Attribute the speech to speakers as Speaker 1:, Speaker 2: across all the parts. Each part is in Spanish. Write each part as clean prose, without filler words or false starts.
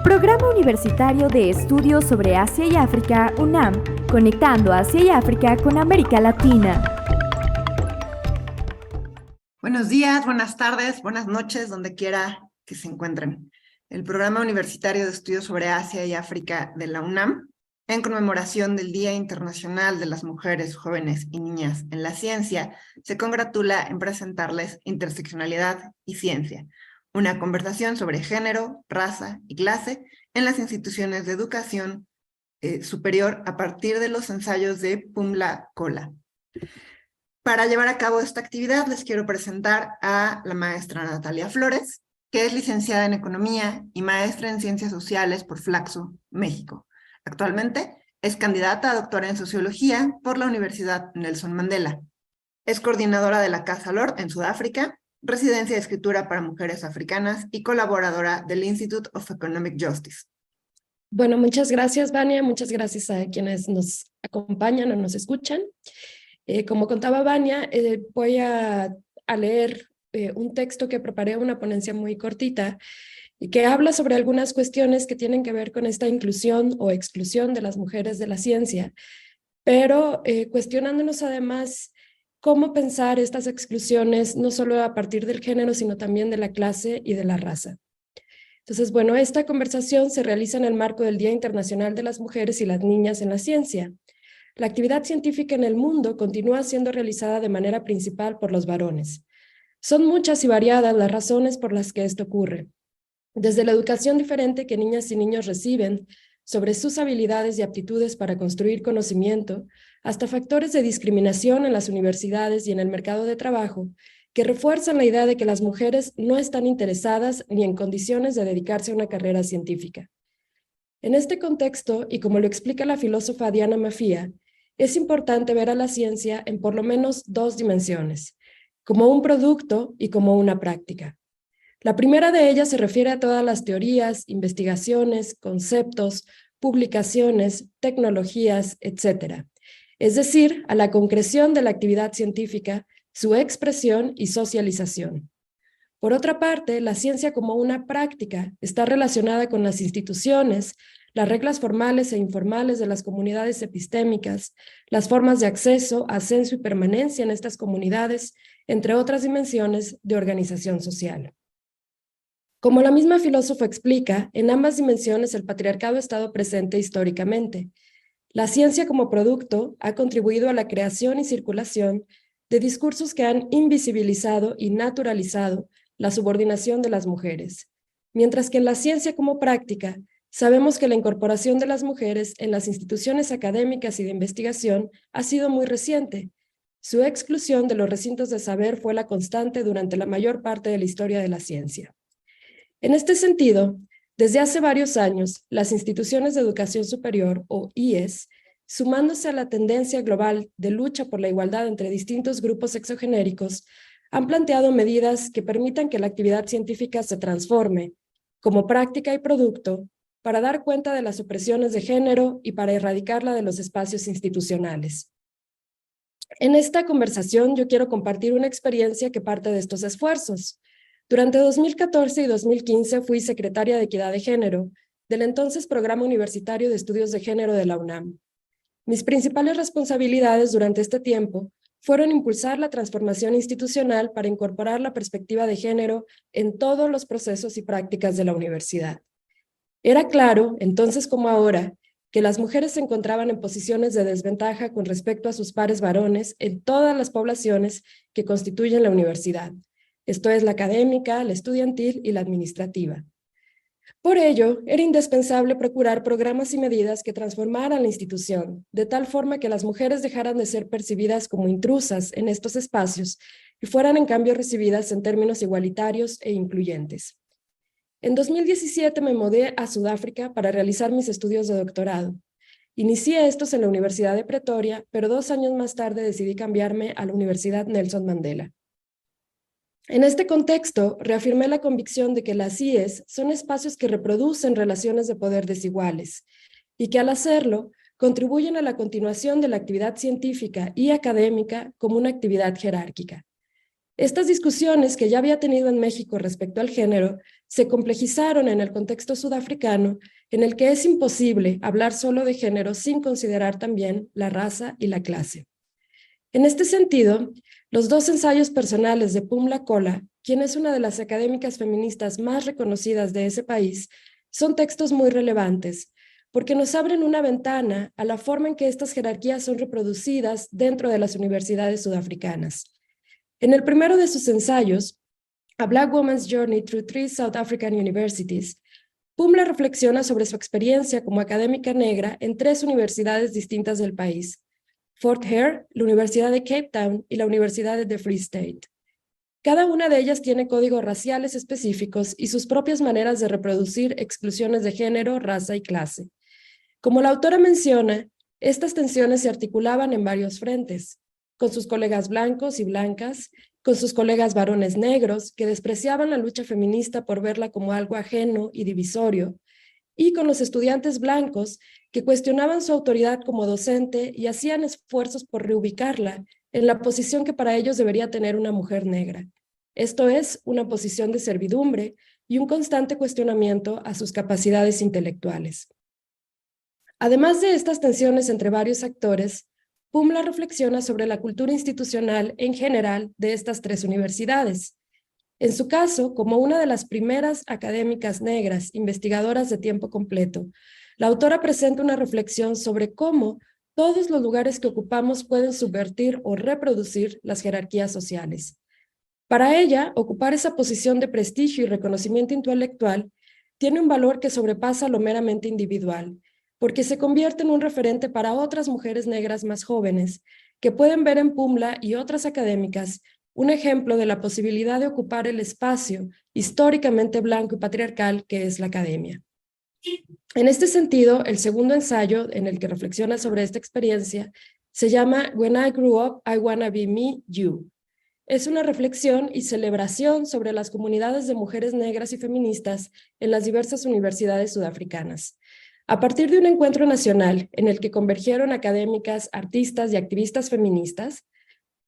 Speaker 1: Programa Universitario de Estudios sobre Asia y África, UNAM, conectando Asia y África con América Latina.
Speaker 2: Buenos días, buenas tardes, buenas noches, donde quiera que se encuentren. El Programa Universitario de Estudios sobre Asia y África de la UNAM, en conmemoración del Día Internacional de las Mujeres, Jóvenes y Niñas en la Ciencia, se congratula en presentarles Interseccionalidad y Ciencia, una conversación sobre género, raza y clase en las instituciones de educación superior a partir de los ensayos de Pumla Cola. Para llevar a cabo esta actividad les quiero presentar a la maestra Natalia Flores, que es licenciada en Economía y maestra en Ciencias Sociales por Flaxo, México. Actualmente es candidata a doctora en Sociología por la Universidad Nelson Mandela. Es coordinadora de la Casa Lord en Sudáfrica, residencia de escritura para mujeres africanas y colaboradora del Institute of Economic Justice.
Speaker 3: Bueno, muchas gracias, Vania. Muchas gracias a quienes nos acompañan o nos escuchan. Como contaba Vania, voy a leer un texto que preparé, una ponencia muy cortita, y que habla sobre algunas cuestiones que tienen que ver con esta inclusión o exclusión de las mujeres de la ciencia, pero cuestionándonos además cómo pensar estas exclusiones no solo a partir del género, sino también de la clase y de la raza. Entonces, bueno, esta conversación se realiza en el marco del Día Internacional de las Mujeres y las Niñas en la Ciencia. La actividad científica en el mundo continúa siendo realizada de manera principal por los varones. Son muchas y variadas las razones por las que esto ocurre, desde la educación diferente que niñas y niños reciben sobre sus habilidades y aptitudes para construir conocimiento, hasta factores de discriminación en las universidades y en el mercado de trabajo, que refuerzan la idea de que las mujeres no están interesadas ni en condiciones de dedicarse a una carrera científica. En este contexto, y como lo explica la filósofa Diana Mafia, es importante ver a la ciencia en por lo menos dos dimensiones, como un producto y como una práctica. La primera de ellas se refiere a todas las teorías, investigaciones, conceptos, publicaciones, tecnologías, etc. Es decir, a la concreción de la actividad científica, su expresión y socialización. Por otra parte, la ciencia como una práctica está relacionada con las instituciones, las reglas formales e informales de las comunidades epistémicas, las formas de acceso, ascenso y permanencia en estas comunidades, entre otras dimensiones de organización social. Como la misma filósofa explica, en ambas dimensiones el patriarcado ha estado presente históricamente. La ciencia como producto ha contribuido a la creación y circulación de discursos que han invisibilizado y naturalizado la subordinación de las mujeres, mientras que en la ciencia como práctica sabemos que la incorporación de las mujeres en las instituciones académicas y de investigación ha sido muy reciente. Su exclusión de los recintos de saber fue la constante durante la mayor parte de la historia de la ciencia. En este sentido, desde hace varios años, las instituciones de educación superior, o IES, sumándose a la tendencia global de lucha por la igualdad entre distintos grupos exogenéricos, han planteado medidas que permitan que la actividad científica se transforme como práctica y producto para dar cuenta de las opresiones de género y para erradicarla de los espacios institucionales. En esta conversación yo quiero compartir una experiencia que parte de estos esfuerzos. Durante 2014 y 2015 fui secretaria de Equidad de Género del entonces Programa Universitario de Estudios de Género de la UNAM. Mis principales responsabilidades durante este tiempo fueron impulsar la transformación institucional para incorporar la perspectiva de género en todos los procesos y prácticas de la universidad. Era claro, entonces como ahora, que las mujeres se encontraban en posiciones de desventaja con respecto a sus pares varones en todas las poblaciones que constituyen la universidad. Esto es la académica, la estudiantil y la administrativa. Por ello, era indispensable procurar programas y medidas que transformaran la institución, de tal forma que las mujeres dejaran de ser percibidas como intrusas en estos espacios y fueran en cambio recibidas en términos igualitarios e incluyentes. En 2017 me mudé a Sudáfrica para realizar mis estudios de doctorado. Inicié estos en la Universidad de Pretoria, pero 2 años más tarde decidí cambiarme a la Universidad Nelson Mandela. En este contexto, reafirmé la convicción de que las IES son espacios que reproducen relaciones de poder desiguales y que al hacerlo contribuyen a la continuación de la actividad científica y académica como una actividad jerárquica. Estas discusiones que ya había tenido en México respecto al género se complejizaron en el contexto sudafricano, en el que es imposible hablar solo de género sin considerar también la raza y la clase. En este sentido, los dos ensayos personales de Pumla Cola, quien es una de las académicas feministas más reconocidas de ese país, son textos muy relevantes, porque nos abren una ventana a la forma en que estas jerarquías son reproducidas dentro de las universidades sudafricanas. En el primero de sus ensayos, A Black Woman's Journey Through Three South African Universities, Pumla reflexiona sobre su experiencia como académica negra en 3 universidades distintas del país: Fort Hare, la Universidad de Cape Town y la Universidad de the Free State. Cada una de ellas tiene códigos raciales específicos y sus propias maneras de reproducir exclusiones de género, raza y clase. Como la autora menciona, estas tensiones se articulaban en varios frentes: con sus colegas blancos y blancas, con sus colegas varones negros, que despreciaban la lucha feminista por verla como algo ajeno y divisorio, y con los estudiantes blancos, que cuestionaban su autoridad como docente y hacían esfuerzos por reubicarla en la posición que para ellos debería tener una mujer negra. Esto es, una posición de servidumbre y un constante cuestionamiento a sus capacidades intelectuales. Además de estas tensiones entre varios actores, Pumla reflexiona sobre la cultura institucional en general de estas 3 universidades. En su caso, como una de las primeras académicas negras investigadoras de tiempo completo, la autora presenta una reflexión sobre cómo todos los lugares que ocupamos pueden subvertir o reproducir las jerarquías sociales. Para ella, ocupar esa posición de prestigio y reconocimiento intelectual tiene un valor que sobrepasa lo meramente individual, porque se convierte en un referente para otras mujeres negras más jóvenes, que pueden ver en Pumla y otras académicas un ejemplo de la posibilidad de ocupar el espacio históricamente blanco y patriarcal que es la academia. En este sentido, el segundo ensayo en el que reflexiona sobre esta experiencia se llama When I Grew Up, I Wanna Be Me, You. Es una reflexión y celebración sobre las comunidades de mujeres negras y feministas en las diversas universidades sudafricanas. A partir de un encuentro nacional en el que convergieron académicas, artistas y activistas feministas,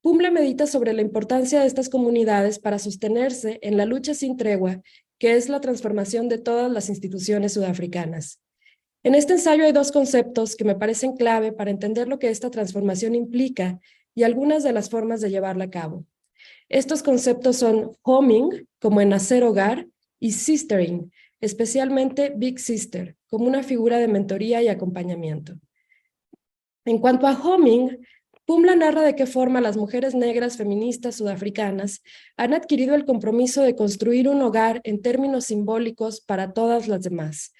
Speaker 3: Pumla medita sobre la importancia de estas comunidades para sostenerse en la lucha sin tregua, que es la transformación de todas las instituciones sudafricanas. En este ensayo hay 2 conceptos que me parecen clave para entender lo que esta transformación implica y algunas de las formas de llevarla a cabo. Estos conceptos son homing, como en hacer hogar, y sistering, especialmente Big Sister, como una figura de mentoría y acompañamiento. En cuanto a homing, Pumla narra de qué forma las mujeres negras feministas sudafricanas han adquirido el compromiso de construir un hogar en términos simbólicos para todas las demás.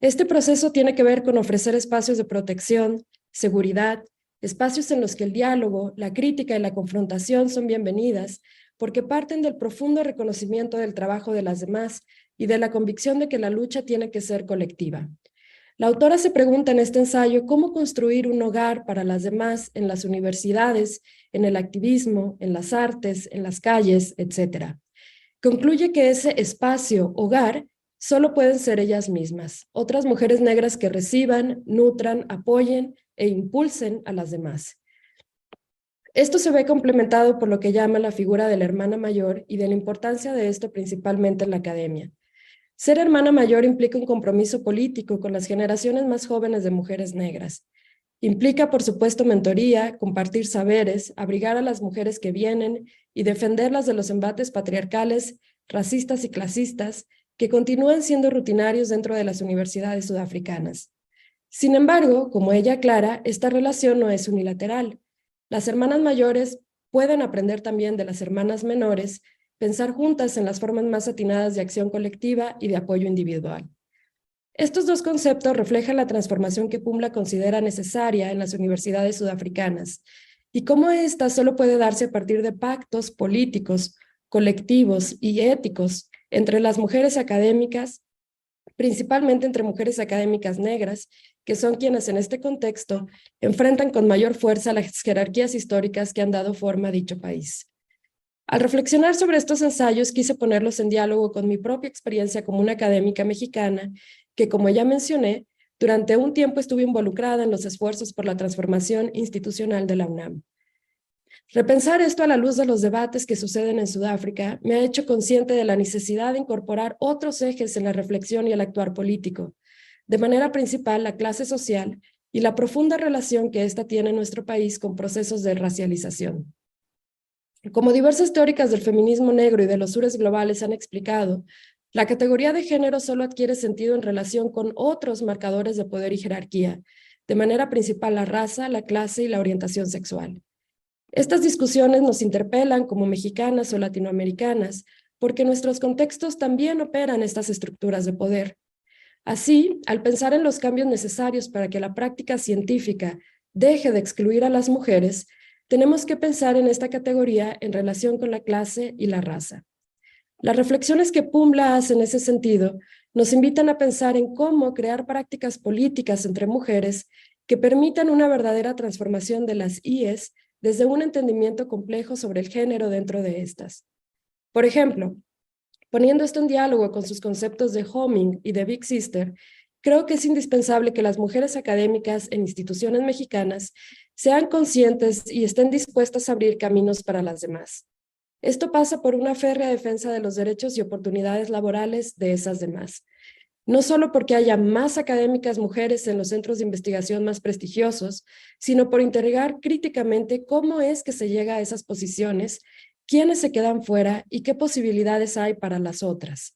Speaker 3: Este proceso tiene que ver con ofrecer espacios de protección, seguridad, espacios en los que el diálogo, la crítica y la confrontación son bienvenidas, porque parten del profundo reconocimiento del trabajo de las demás y de la convicción de que la lucha tiene que ser colectiva. La autora se pregunta en este ensayo cómo construir un hogar para las demás en las universidades, en el activismo, en las artes, en las calles, etc. Concluye que ese espacio, hogar, solo pueden ser ellas mismas, otras mujeres negras que reciban, nutran, apoyen e impulsen a las demás. Esto se ve complementado por lo que llama la figura de la hermana mayor y de la importancia de esto principalmente en la academia. Ser hermana mayor implica un compromiso político con las generaciones más jóvenes de mujeres negras. Implica, por supuesto, mentoría, compartir saberes, abrigar a las mujeres que vienen y defenderlas de los embates patriarcales, racistas y clasistas que continúan siendo rutinarios dentro de las universidades sudafricanas. Sin embargo, como ella aclara, esta relación no es unilateral. Las hermanas mayores pueden aprender también de las hermanas menores, pensar juntas en las formas más atinadas de acción colectiva y de apoyo individual. Estos 2 conceptos reflejan la transformación que Pumla considera necesaria en las universidades sudafricanas y cómo esta solo puede darse a partir de pactos políticos, colectivos y éticos entre las mujeres académicas, principalmente entre mujeres académicas negras, que son quienes en este contexto enfrentan con mayor fuerza las jerarquías históricas que han dado forma a dicho país. Al reflexionar sobre estos ensayos, quise ponerlos en diálogo con mi propia experiencia como una académica mexicana, que, como ya mencioné, durante un tiempo estuve involucrada en los esfuerzos por la transformación institucional de la UNAM. Repensar esto a la luz de los debates que suceden en Sudáfrica me ha hecho consciente de la necesidad de incorporar otros ejes en la reflexión y el actuar político, de manera principal la clase social y la profunda relación que ésta tiene en nuestro país con procesos de racialización. Como diversas teóricas del feminismo negro y de los sures globales han explicado, la categoría de género solo adquiere sentido en relación con otros marcadores de poder y jerarquía, de manera principal la raza, la clase y la orientación sexual. Estas discusiones nos interpelan como mexicanas o latinoamericanas, porque en nuestros contextos también operan estas estructuras de poder. Así, al pensar en los cambios necesarios para que la práctica científica deje de excluir a las mujeres, tenemos que pensar en esta categoría en relación con la clase y la raza. Las reflexiones que Pumbla hace en ese sentido nos invitan a pensar en cómo crear prácticas políticas entre mujeres que permitan una verdadera transformación de las IES desde un entendimiento complejo sobre el género dentro de estas. Por ejemplo, poniendo esto en diálogo con sus conceptos de homing y de Big Sister, creo que es indispensable que las mujeres académicas en instituciones mexicanas sean conscientes y estén dispuestas a abrir caminos para las demás. Esto pasa por una férrea defensa de los derechos y oportunidades laborales de esas demás. No solo porque haya más académicas mujeres en los centros de investigación más prestigiosos, sino por interrogar críticamente cómo es que se llega a esas posiciones, quiénes se quedan fuera y qué posibilidades hay para las otras.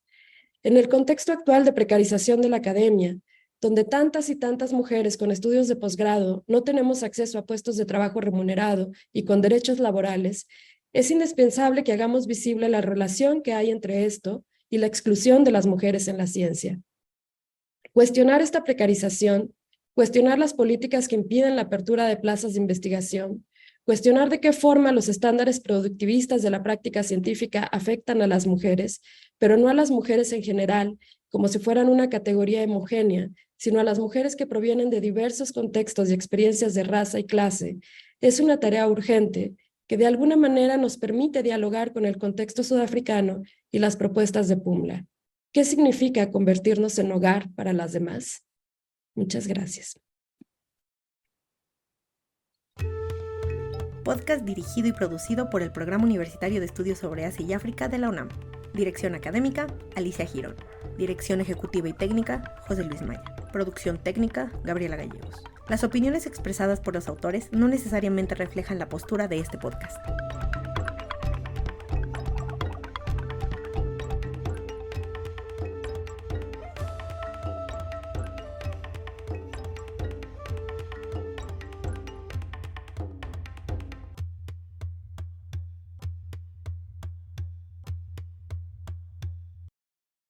Speaker 3: En el contexto actual de precarización de la academia, donde tantas y tantas mujeres con estudios de posgrado no tenemos acceso a puestos de trabajo remunerado y con derechos laborales, es indispensable que hagamos visible la relación que hay entre esto y la exclusión de las mujeres en la ciencia. Cuestionar esta precarización, cuestionar las políticas que impiden la apertura de plazas de investigación, cuestionar de qué forma los estándares productivistas de la práctica científica afectan a las mujeres, pero no a las mujeres en general, como si fueran una categoría homogénea, sino a las mujeres que provienen de diversos contextos y experiencias de raza y clase, es una tarea urgente que de alguna manera nos permite dialogar con el contexto sudafricano y las propuestas de Pumbla. ¿Qué significa convertirnos en hogar para las demás? Muchas gracias.
Speaker 4: Podcast dirigido y producido por el Programa Universitario de Estudios sobre Asia y África de la UNAM. Dirección académica, Alicia Girón. Dirección ejecutiva y técnica, José Luis Maya. Producción técnica, Gabriela Gallegos. Las opiniones expresadas por los autores no necesariamente reflejan la postura de este podcast.